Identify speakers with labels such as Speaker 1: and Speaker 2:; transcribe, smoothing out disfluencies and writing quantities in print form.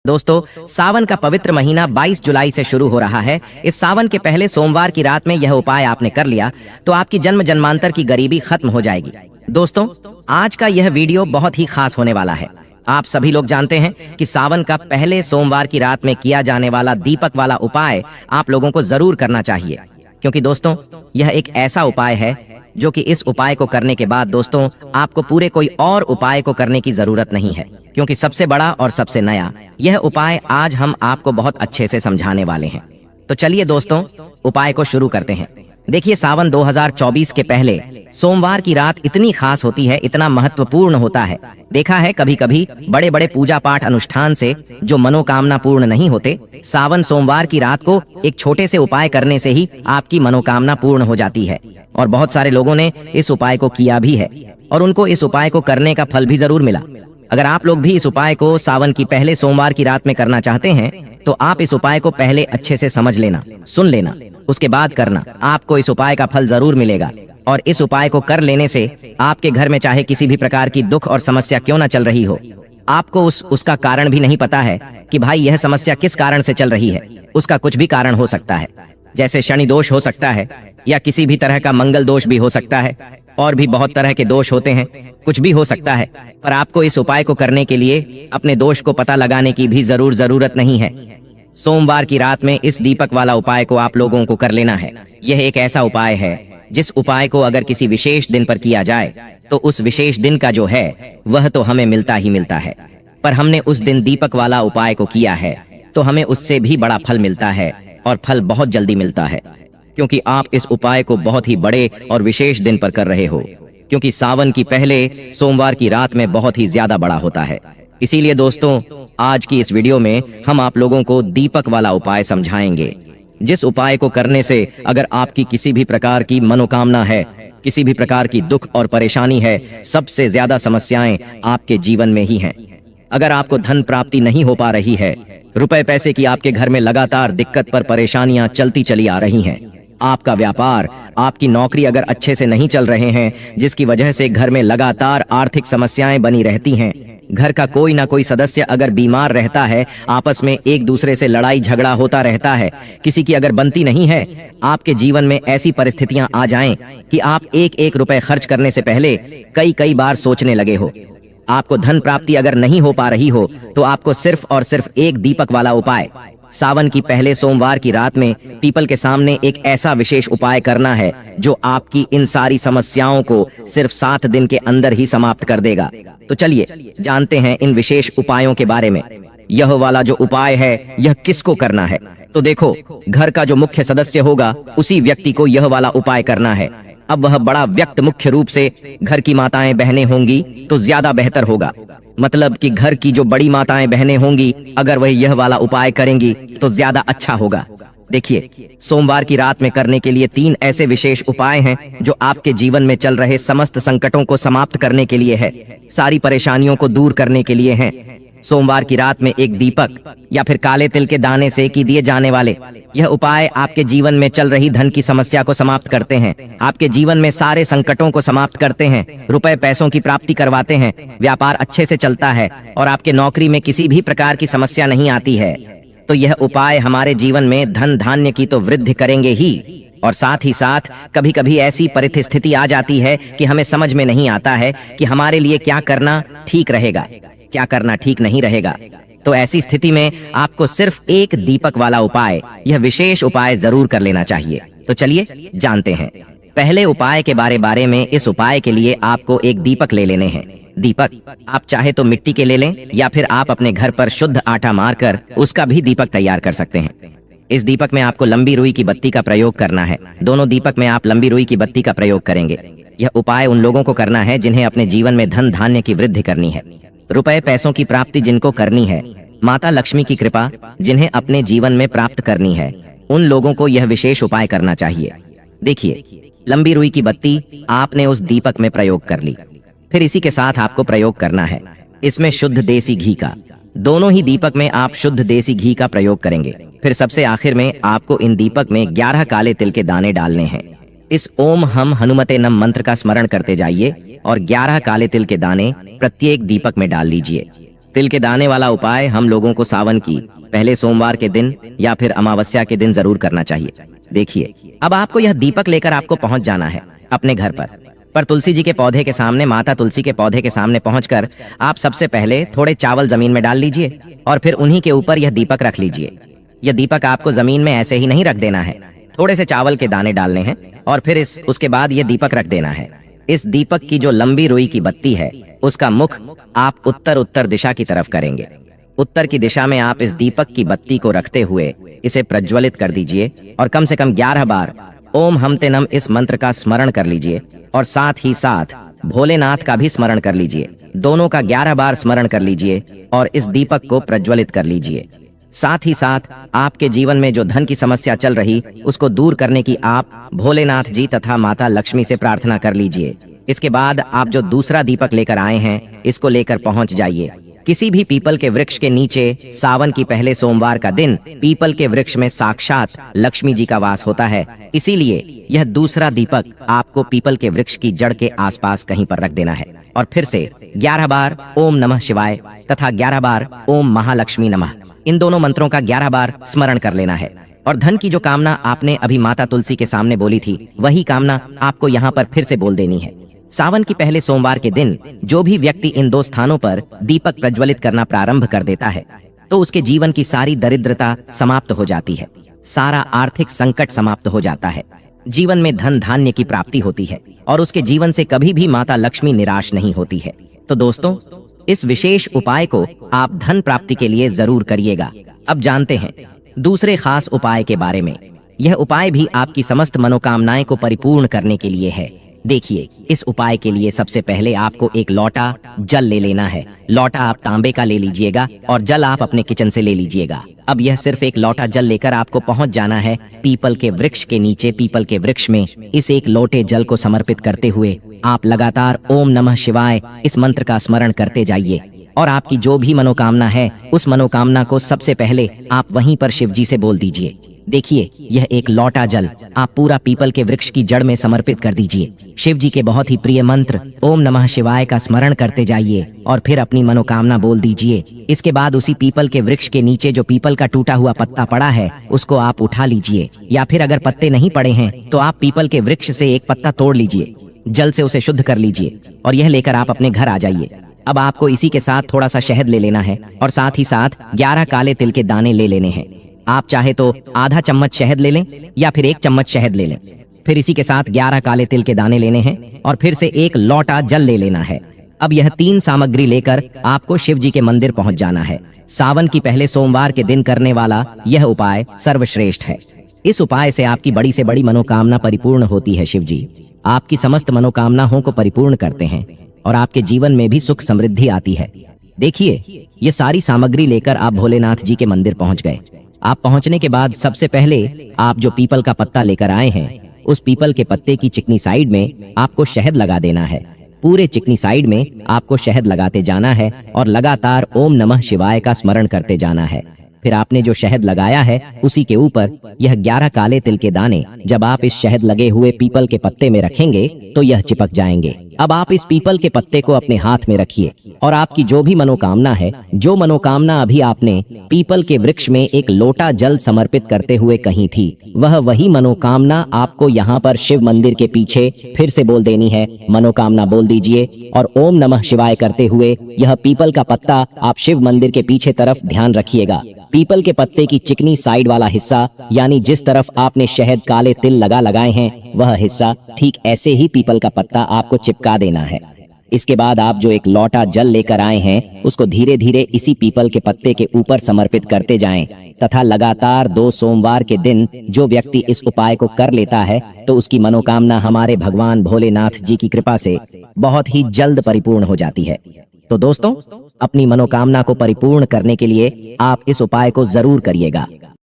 Speaker 1: दोस्तों, सावन का पवित्र महीना 22 जुलाई से शुरू हो रहा है। इस सावन के पहले सोमवार की रात में यह उपाय आपने कर लिया तो आपकी जन्म जन्मांतर की गरीबी खत्म हो जाएगी। दोस्तों, आज का यह वीडियो बहुत ही खास होने वाला है। आप सभी लोग जानते हैं कि सावन का पहले सोमवार की रात में किया जाने वाला दीपक वाला उपाय आप लोगों को जरूर करना चाहिए, क्योंकि दोस्तों यह एक ऐसा उपाय है जो कि इस उपाय को करने के बाद दोस्तों आपको पूरे कोई और उपाय को करने की जरूरत नहीं है, क्योंकि सबसे बड़ा और सबसे नया यह उपाय आज हम आपको बहुत अच्छे से समझाने वाले हैं। तो चलिए दोस्तों, उपाय को शुरू करते हैं। देखिए, सावन 2024 के पहले सोमवार की रात इतनी खास होती है, इतना महत्वपूर्ण होता है। देखा है कभी कभी बड़े बड़े पूजा पाठ अनुष्ठान से जो मनोकामना पूर्ण नहीं होते, सावन सोमवार की रात को एक छोटे से उपाय करने से ही आपकी मनोकामना पूर्ण हो जाती है। और बहुत सारे लोगों ने इस उपाय को किया भी है और उनको इस उपाय को करने का फल भी जरूर मिला। अगर आप लोग भी इस उपाय को सावन की पहले सोमवार की रात में करना चाहते हैं तो आप इस उपाय को पहले अच्छे से समझ लेना, सुन लेना, उसके बाद करना। आपको इस उपाय का फल जरूर मिलेगा। और इस उपाय को कर लेने से आपके घर में चाहे किसी भी प्रकार की दुख और समस्या क्यों न चल रही हो, आपको उसका कारण भी नहीं पता है कि भाई यह समस्या किस कारण से चल रही है। उसका कुछ भी कारण हो सकता है, जैसे शनि दोष हो सकता है या किसी भी तरह का मंगल दोष भी हो सकता है, और भी बहुत तरह के दोष होते हैं, कुछ भी हो सकता है। पर आपको इस उपाय को करने के लिए अपने दोष को पता लगाने की भी जरूरत नहीं है। सोमवार की रात में इस दीपक वाला उपाय को आप लोगों को कर लेना है। यह एक ऐसा उपाय है जिस उपाय को अगर किसी विशेष दिन पर किया जाए तो उस विशेष दिन का जो है वह तो हमें मिलता ही मिलता है, पर हमने उस दिन दीपक वाला उपाय को किया है तो हमें उससे भी बड़ा फल मिलता है, और फल बहुत जल्दी मिलता है, क्योंकि आप इस उपाय को बहुत ही बड़े और विशेष दिन पर कर रहे हो, क्योंकि सावन की पहले सोमवार की रात में बहुत ही ज्यादा बड़ा होता है। इसीलिए दोस्तों, आज की इस वीडियो में हम आप लोगों को दीपक वाला उपाय समझाएंगे, जिस उपाय को करने से अगर आपकी किसी भी प्रकार की मनोकामना है, किसी भी प्रकार की दुख और परेशानी है, सबसे ज्यादा समस्याएं आपके जीवन में ही हैं। अगर आपको धन प्राप्ति नहीं हो पा रही है, रुपए पैसे की आपके घर में लगातार दिक्कत पर परेशानियां चलती चली आ रही हैं, आपका व्यापार, आपकी नौकरी अगर अच्छे से नहीं चल रहे हैं, जिसकी वजह से घर में लगातार आर्थिक समस्याएं बनी रहती हैं, घर का कोई ना कोई सदस्य अगर बीमार रहता है, आपस में एक दूसरे से लड़ाई झगड़ा होता रहता है, किसी की अगर बनती नहीं है, आपके जीवन में ऐसी परिस्थितियां आ जाएं कि आप एक एक रुपए खर्च करने से पहले कई बार सोचने लगे हो, आपको धन प्राप्ति अगर नहीं हो पा रही हो, तो आपको सिर्फ और सिर्फ एक दीपक वाला उपाय सावन की पहले सोमवार की रात में पीपल के सामने एक ऐसा विशेष उपाय करना है जो आपकी इन सारी समस्याओं को सिर्फ 7 दिन के अंदर ही समाप्त कर देगा। तो चलिए जानते हैं इन विशेष उपायों के बारे में। यह वाला जो उपाय है यह किसको करना है? तो देखो, घर का जो मुख्य सदस्य होगा उसी व्यक्ति को यह वाला उपाय करना है। अब वह बड़ा व्यक्ति मुख्य रूप से घर की माताएं बहनें होंगी तो ज्यादा बेहतर होगा, मतलब कि घर की जो बड़ी माताएं बहनें होंगी अगर वह यह वाला उपाय करेंगी तो ज्यादा अच्छा होगा। देखिए, सोमवार की रात में करने के लिए 3 ऐसे विशेष उपाय हैं जो आपके जीवन में चल रहे समस्त संकटों को समाप्त करने के लिए है, सारी परेशानियों को दूर करने के लिए हैं। सोमवार की रात में एक दीपक या फिर काले तिल के दाने से की दिए जाने वाले यह उपाय आपके जीवन में चल रही धन की समस्या को समाप्त करते हैं, आपके जीवन में सारे संकटों को समाप्त करते हैं, रुपए पैसों की प्राप्ति करवाते हैं, व्यापार अच्छे से चलता है और आपके नौकरी में किसी भी प्रकार की समस्या नहीं आती है। तो यह उपाय हमारे जीवन में धन धान्य की तो वृद्धि करेंगे ही, और साथ ही साथ कभी कभी ऐसी परिस्थिति आ जाती है कि हमें समझ में नहीं आता है कि हमारे लिए क्या करना ठीक रहेगा, क्या करना ठीक नहीं रहेगा। तो ऐसी स्थिति में आपको सिर्फ एक दीपक वाला उपाय, यह विशेष उपाय जरूर कर लेना चाहिए। तो चलिए जानते हैं पहले उपाय के बारे में। इस उपाय के लिए आपको एक दीपक ले लेने हैं। दीपक आप चाहे तो मिट्टी के ले लें या फिर आप अपने घर पर शुद्ध आटा मारकर उसका भी दीपक तैयार कर सकते हैं। इस दीपक में आपको लंबी रुई की बत्ती का प्रयोग करना है। दोनों दीपक में आप लंबी रुई की बत्ती का प्रयोग करेंगे। यह उपाय उन लोगों को करना है जिन्हें अपने जीवन में धन धान्य की वृद्धि करनी है, रुपए पैसों की प्राप्ति जिनको करनी है, माता लक्ष्मी की कृपा जिन्हें अपने जीवन में प्राप्त करनी है, उन लोगों को यह विशेष उपाय करना चाहिए। देखिए, लंबी रुई की बत्ती आपने उस दीपक में प्रयोग कर ली, फिर इसी के साथ आपको प्रयोग करना है इसमें शुद्ध देसी घी का। दोनों ही दीपक में आप शुद्ध देसी घी का प्रयोग करेंगे। फिर सबसे आखिर में आपको इन दीपक में 11 काले तिल के दाने डालने हैं। इस ओम हम हनुमते नम मंत्र का स्मरण करते जाइए और 11 काले तिल के दाने प्रत्येक दीपक में डाल लीजिए। तिल के दाने वाला उपाय हम लोगों को सावन की पहले सोमवार के दिन या फिर अमावस्या के दिन जरूर करना चाहिए। देखिए, अब आपको यह दीपक लेकर आपको पहुंच जाना है अपने घर पर तुलसी जी के पौधे के सामने, माता तुलसी के पौधे के सामने पहुंचकर आप सबसे पहले थोड़े चावल जमीन में डाल लीजिए और फिर उन्हीं के ऊपर यह दीपक रख लीजिए। यह दीपक आपको जमीन में ऐसे ही नहीं रख देना है, थोड़े से चावल के दाने डालने हैं और फिर उसके बाद यह दीपक रख देना है। इस दीपक की जो लंबी रुई की बत्ती है उसका मुख आप उत्तर दिशा की तरफ करेंगे। उत्तर की दिशा में आप इस दीपक की बत्ती को रखते हुए इसे प्रज्वलित कर दीजिए और कम से कम 11 बार ओम हमते नम इस मंत्र का स्मरण कर लीजिए और साथ ही साथ भोलेनाथ का भी स्मरण कर लीजिए। दोनों का 11 बार स्मरण कर लीजिए और इस दीपक को प्रज्वलित कर लीजिए। साथ ही साथ आपके जीवन में जो धन की समस्या चल रही उसको दूर करने की आप भोलेनाथ जी तथा माता लक्ष्मी से प्रार्थना कर लीजिए। इसके बाद आप जो दूसरा दीपक लेकर आए हैं इसको लेकर पहुंच जाइए किसी भी पीपल के वृक्ष के नीचे। सावन की पहले सोमवार का दिन पीपल के वृक्ष में साक्षात लक्ष्मी जी का वास होता है, इसीलिए यह दूसरा दीपक आपको पीपल के वृक्ष की जड़ के आसपास कहीं पर रख देना है और फिर से 11 बार ओम नमः शिवाय तथा 11 बार ओम महालक्ष्मी नमः, इन दोनों मंत्रों का 11 बार स्मरण कर लेना है। और धन की जो कामना आपने अभी माता तुलसी के सामने बोली थी वही कामना आपको यहाँ पर फिर से बोल देनी है। सावन की पहले सोमवार के दिन जो भी व्यक्ति इन 2 स्थानों पर दीपक प्रज्वलित करना प्रारंभ कर देता है तो उसके जीवन की सारी दरिद्रता समाप्त हो जाती है, सारा आर्थिक संकट समाप्त हो जाता है, जीवन में धन धान्य की प्राप्ति होती है और उसके जीवन से कभी भी माता लक्ष्मी निराश नहीं होती है। तो दोस्तों, इस विशेष उपाय को आप धन प्राप्ति के लिए जरूर करिएगा। अब जानते हैं दूसरे खास उपाय के बारे में। यह उपाय भी आपकी समस्त मनोकामनाएं को परिपूर्ण करने के लिए है। देखिए, इस उपाय के लिए सबसे पहले आपको एक लोटा जल ले लेना है। लोटा आप तांबे का ले लीजिएगा और जल आप अपने किचन से ले लीजिएगा। अब यह सिर्फ एक लोटा जल लेकर आपको पहुंच जाना है पीपल के वृक्ष के नीचे। पीपल के वृक्ष में इस एक लोटे जल को समर्पित करते हुए आप लगातार ओम नमः शिवाय इस मंत्र का स्मरण करते जाइए और आपकी जो भी मनोकामना है उस मनोकामना को सबसे पहले आप वहीं पर शिव जी से बोल दीजिए। देखिए, यह एक लोटा जल आप पूरा पीपल के वृक्ष की जड़ में समर्पित कर दीजिए। शिव जी के बहुत ही प्रिय मंत्र ओम नमः शिवाय का स्मरण करते जाइए और फिर अपनी मनोकामना बोल दीजिए। इसके बाद उसी पीपल के वृक्ष के नीचे जो पीपल का टूटा हुआ पत्ता पड़ा है उसको आप उठा लीजिए, या फिर अगर पत्ते नहीं पड़े हैं तो आप पीपल के वृक्ष से एक पत्ता तोड़ लीजिए, जल से उसे शुद्ध कर लीजिए और यह लेकर आप अपने घर आ जाइए। अब आपको इसी के साथ थोड़ा सा शहद ले लेना है और साथ ही साथ 11 काले तिल के दाने ले लेने हैं। आप चाहे तो आधा चम्मच शहद ले लें या फिर 1 चम्मच शहद ले लें। फिर इसी के साथ 11 काले तिल के दाने लेने हैं और फिर से एक लोटा जल ले लेना है। अब यह 3 सामग्री लेकर आपको शिव जी के मंदिर पहुंच जाना है। सावन की पहले सोमवार के दिन करने वाला यह उपाय सर्वश्रेष्ठ है। इस उपाय से आपकी बड़ी से बड़ी मनोकामना परिपूर्ण होती है। शिव जी आपकी समस्त मनोकामनाओं को परिपूर्ण करते हैं और आपके जीवन में भी सुख समृद्धि आती है। देखिए, ये सारी सामग्री लेकर आप भोलेनाथ जी के मंदिर पहुंच गए। आप पहुंचने के बाद सबसे पहले आप जो पीपल का पत्ता लेकर आए हैं उस पीपल के पत्ते की चिकनी साइड में आपको शहद लगा देना है। पूरे चिकनी साइड में आपको शहद लगाते जाना है और लगातार ओम नमः शिवाय का स्मरण करते जाना है। फिर आपने जो शहद लगाया है उसी के ऊपर यह 11 काले तिल के दाने जब आप इस शहद लगे हुए पीपल के पत्ते में रखेंगे तो यह चिपक जाएंगे। अब आप इस पीपल के पत्ते को अपने हाथ में रखिए और आपकी जो भी मनोकामना है, जो मनोकामना अभी आपने पीपल के वृक्ष में एक लोटा जल समर्पित करते हुए कही थी, वही मनोकामना आपको यहाँ पर शिव मंदिर के पीछे फिर से बोल देनी है। मनोकामना बोल दीजिए और ओम नमः शिवाय करते हुए यह पीपल का पत्ता आप शिव मंदिर के पीछे तरफ ध्यान रखिएगा। पीपल के पत्ते की चिकनी साइड वाला हिस्सा, यानी जिस तरफ आपने शहद काले तिल लगाए हैं वह हिस्सा, ठीक ऐसे ही पीपल का पत्ता आपको चिपका देना है। इसके बाद आप जो एक लोटा जल लेकर आए हैं उसको धीरे धीरे इसी पीपल के पत्ते के ऊपर समर्पित करते जाएं तथा लगातार 2 सोमवार के दिन जो व्यक्ति इस उपाय को कर लेता है तो उसकी मनोकामना हमारे भगवान भोलेनाथ जी की कृपा से बहुत ही जल्द परिपूर्ण हो जाती है। तो दोस्तों, अपनी मनोकामना को परिपूर्ण करने के लिए आप इस उपाय को जरूर करिएगा।